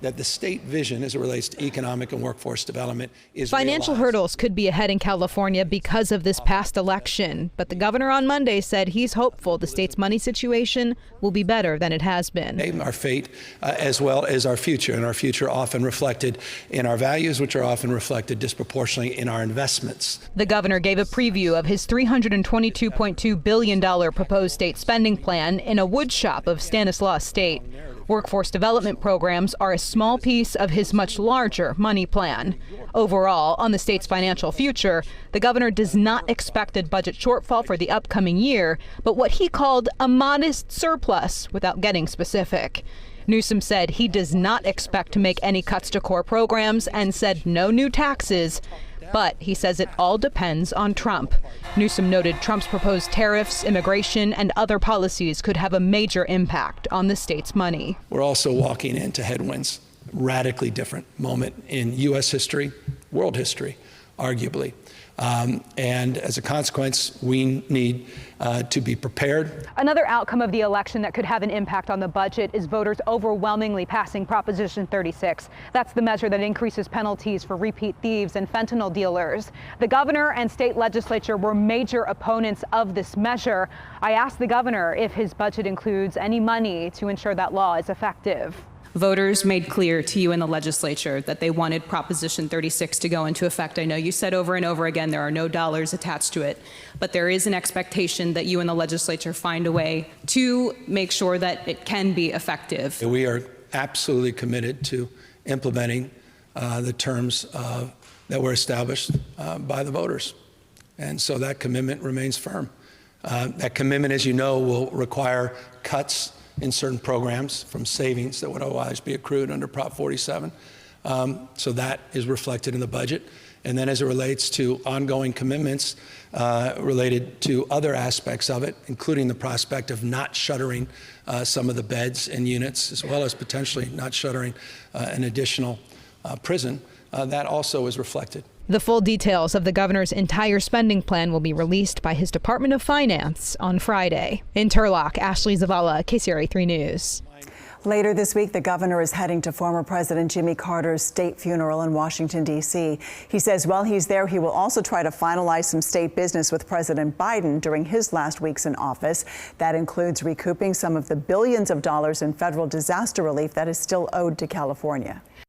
that the state vision as it relates to economic and workforce development is Financial realized. hurdles could be ahead in California because of this past election, but the governor on Monday said he's hopeful the state's money situation will be better than it has been. Our fate as well as our future, and our future often reflected in our values, which are often reflected disproportionately in our investments. The governor gave a preview of his $322.2 billion proposed state spending plan in a woodshop of Stanislaus State. Workforce development programs are a small piece of his much larger money plan. Overall, on the state's financial future, the governor does not expect a budget shortfall for the upcoming year, but what he called a modest surplus without getting specific. Newsom said he does not expect to make any cuts to core programs and said no new taxes. But he says it all depends on Trump. Newsom noted Trump's proposed tariffs, immigration, and other policies could have a major impact on the state's money. We're also walking into headwinds, radically different moment in U.S. history, world history, arguably. And as a consequence, we need to be prepared. Another outcome of the election that could have an impact on the budget is voters overwhelmingly passing Proposition 36. That's the measure that increases penalties for repeat thieves and fentanyl dealers. The governor and state legislature were major opponents of this measure. I asked the governor if his budget includes any money to ensure that law is effective. Voters made clear to you in the legislature that they wanted Proposition 36 to go into effect. I know you said over and over again there are no dollars attached to it, but there is an expectation that you in the legislature find a way to make sure that it can be effective. We are absolutely committed to implementing the terms that were established by the voters. And so that commitment remains firm. That commitment, as you know, will require cuts in certain programs from savings that would otherwise be accrued under Prop 47. So that is reflected in the budget. And then as it relates to ongoing commitments related to other aspects of it, including the prospect of not shuttering some of the beds and units, as well as potentially not shuttering an additional prison, that also is reflected. The full details of the governor's entire spending plan will be released by his Department of Finance on Friday. In Turlock, Ashley Zavala, KCRA 3 News. Later this week, the governor is heading to former President Jimmy Carter's state funeral in Washington, D.C. He says while he's there, he will also try to finalize some state business with President Biden during his last weeks in office. That includes recouping some of the billions of dollars in federal disaster relief that is still owed to California.